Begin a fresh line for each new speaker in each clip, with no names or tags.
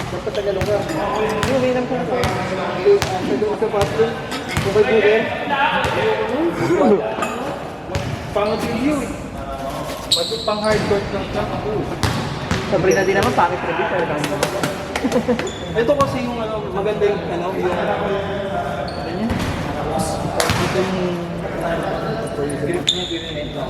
Dapat tagalong ka. Hindi lang ka. Sa bathroom. Bukay mo rin. Pangit review eh. Ba't pang hardcore lang siya?
Sabrina din naman, pangit review.
Ito kasi yung ano, maganda yung ano, yung...
Ganyan.
Ito yung... Script niya, ginito.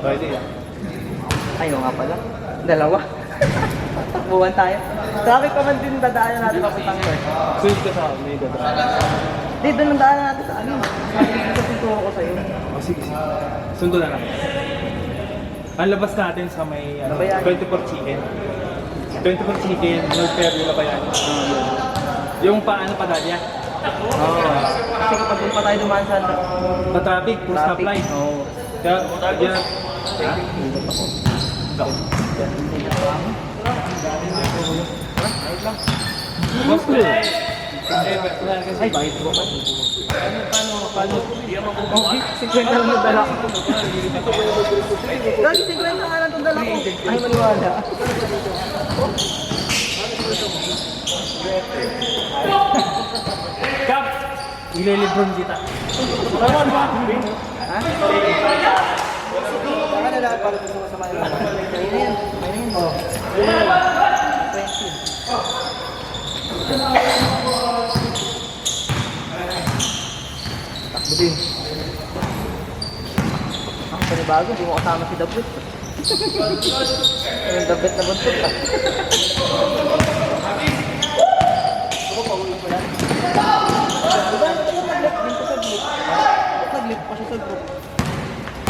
Pwede yan.
Ayaw nga pala. Dalawa. Takbuhan tayo. Traffic pa man din dadaanan natin papuntang Perth.
Sunod ka sa akin, may dadaan.
Di, doon ang daanan natin sa ano. Sa pinturo ko sa'yo.
Oh, sige, sige. Sundo na lang. Ang labas natin sa may ano,
Ano ba yan?
24 chicken. 24 chicken, North Fairview pa yan. Yung paano pa Dalia?
Oo. Kasi kapag doon pa tayo dumaan sa...
Pa-traffic, full stoplight.
Oo.
Kaya, yan.
Ha? Hindot ako.
Boss ko.
Ay, bakit ko pa?
Paano?
Okay, 50 lang yung dala ko. Gagi, 50 nga lang itong dala ko. Ay, maniwala.
Kap! Ililibron kita.
Ha? Saka na lahat para sa masama yung mga. Ayun na yan. Ayun na yan. Oo. Yun na yan. 20. Takbo din. Ang panibago, hindi mo kasama si Dabit. Yung Dabit na buntot ka. Ako pa, uwi ko yan. Diba? Nag-lift din ko sa group. Nag-lift pa siya sa group.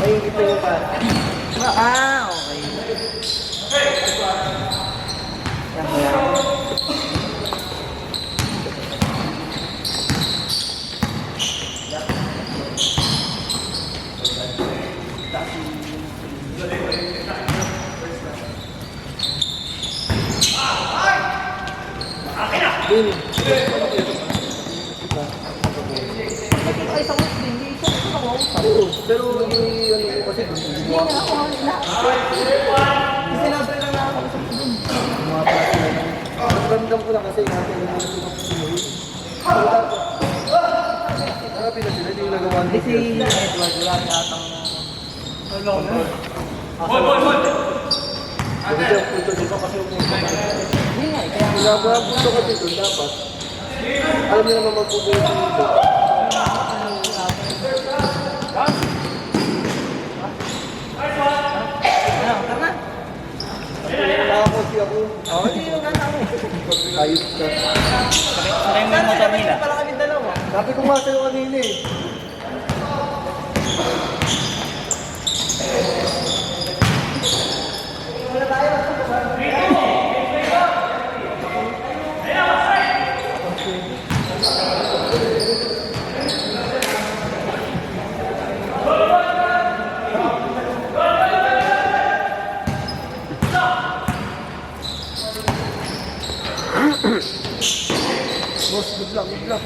Ay, ito yung pa.
Ah, okay. Yan, yan. Ay, sa West din, hindi siya ako.
Pero yung ano ko kasi
Hindi nga ako na. Sinabi lang na ako sa doon.
mga pala ramdam ko lang kasi natin yung mga sinusunod. Marami na sila, hindi yung nagawa
Hindi si Edward, wala niya atang...
Hindi siya punto dito kasi yung
Hindi nga, kaya...
pinabang punto ka dito, dapat. Alam niyo naman magpupunto dito.
Ano, tara na.
Nakakosi ako.
Oo, hindi yung gana mo.
Ayos ka.
Sakay mo yung motor nila. Para kami dalawa.
Sabi ko nga sa'yo kanina eh. Boss, good luck, good luck.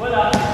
Wala.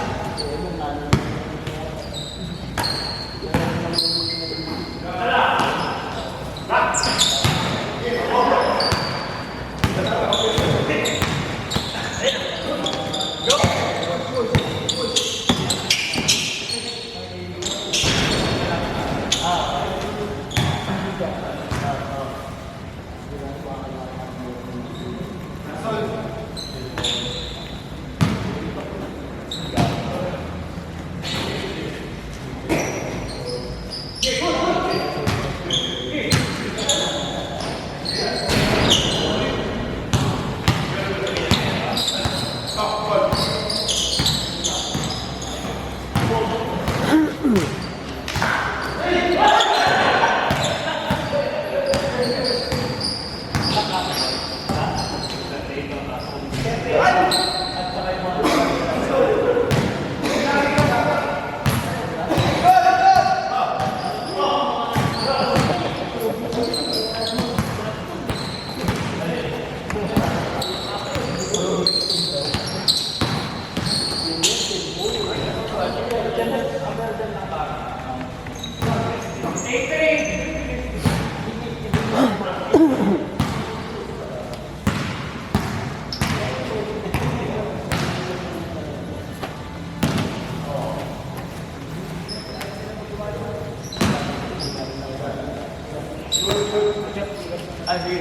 sige.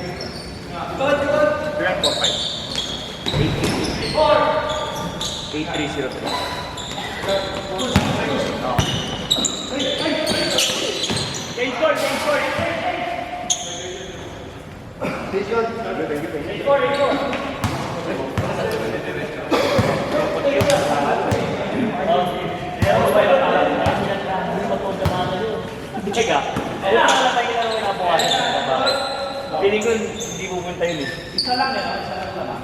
345. 8303.
Teka, wala ka na tayo na nabukasan sa baba. Piling ko hindi pupunta yun eh. Isa lang yan, isa lang pala.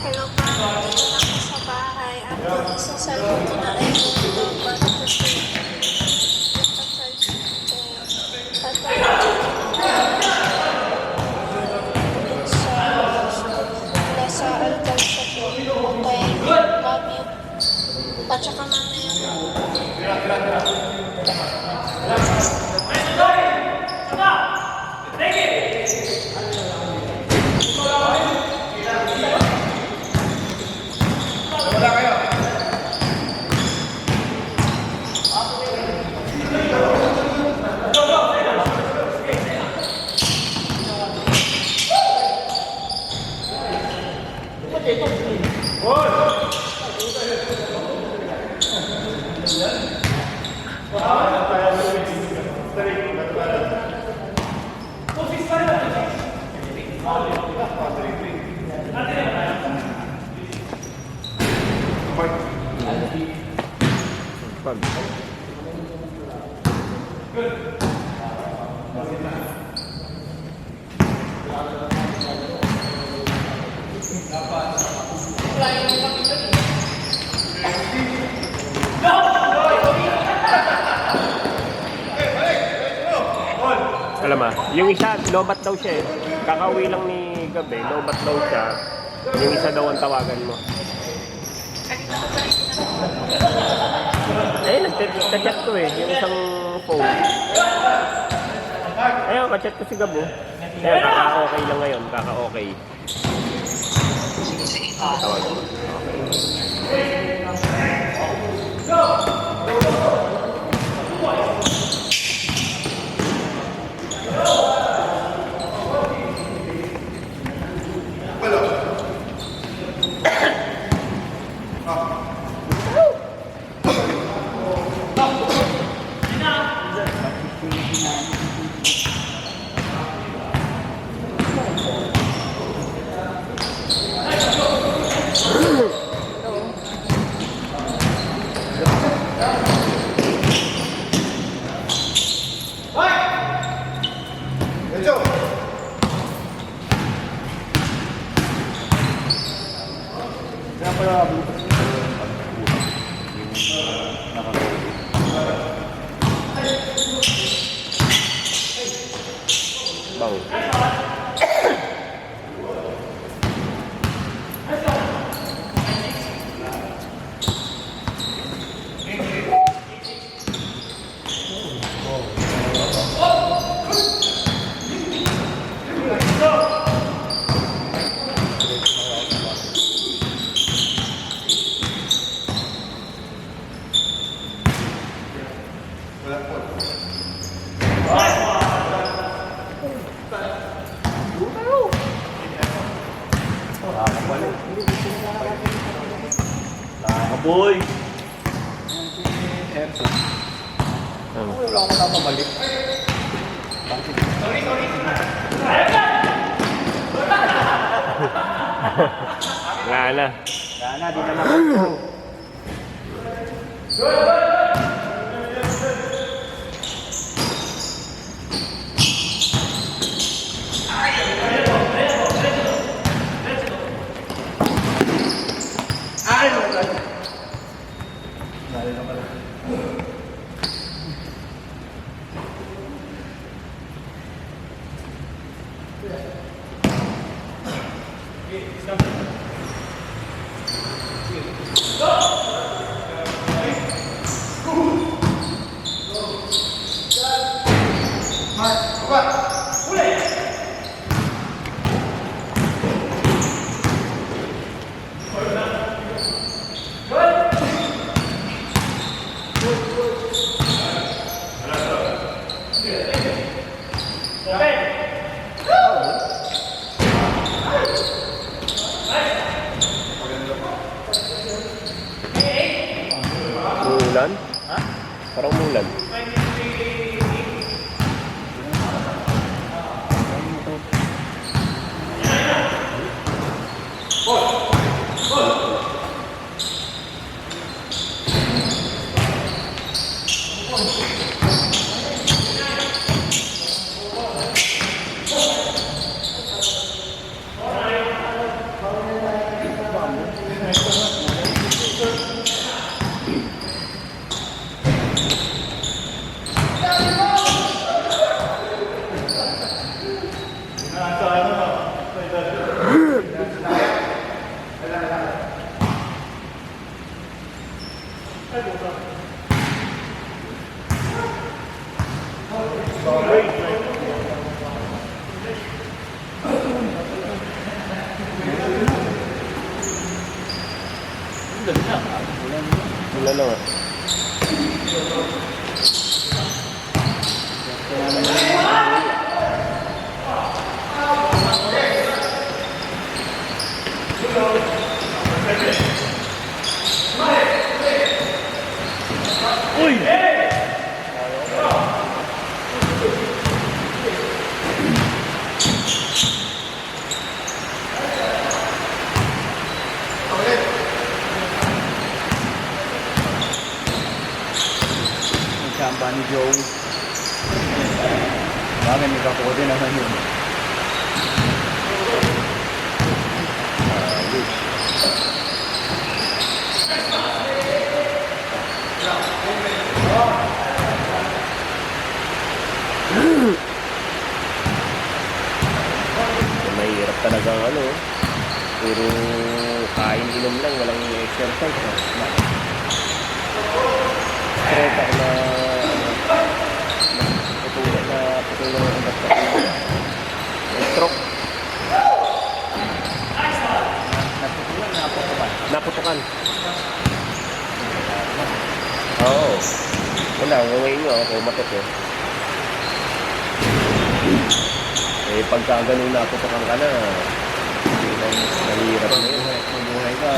Hello pa, dito na ako sa bahay. Ang isang cellphone ko na ay lobat kasi nasa alcohol sa phone kaya gamit. At saka mamaya
Alam mo, yung isa, lobat daw siya eh. Kakauwi lang ni Gabi, lobat daw siya. Yung isa daw ang tawagan mo. Eh, nag-chat ko eh, yung isang phone. Ayun, ka-chat ko si Gabo. Ayun, kaka-okay lang ngayon, kaka-okay. Tawagan mo. Bang.
Boy!
Erso. Wala akong napabalik.
Wala na.
Sana, di na naman.
Umulan? Parang umulan. Wala lang ah.
Chamba ni Joe. Bakit nagkakode naman yun?
Mahirap talaga ang ano. Puro kain inom lang, walang exercise. Stress ako na patuloy ang basta. Stroke. Naputukan. Oo. Wala, ngawain nyo ako, matot eh. Eh, pagka ganun naputukan ka na, nahihirap na yun.
Mabuhay ka.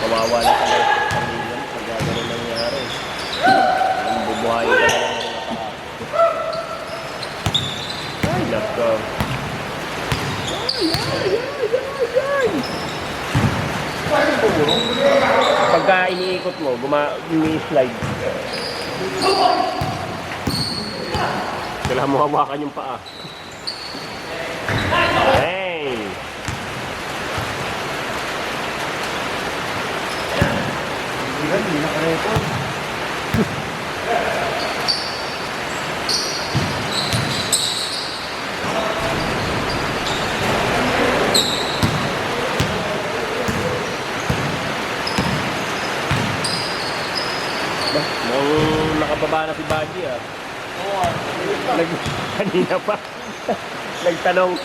Kawawa na ka lang sa pamilya mo pag gano'n nangyari. Ang bubuhay ka lang ng Ay, love ko. Pagka iniikot mo, umi-slide. Kailangan mo hawakan yung paa. Hey!
Hindi naka-record.
Mukhang nakababa na si Budgie ah.
Oo,
Kanina pa. Nagtanong,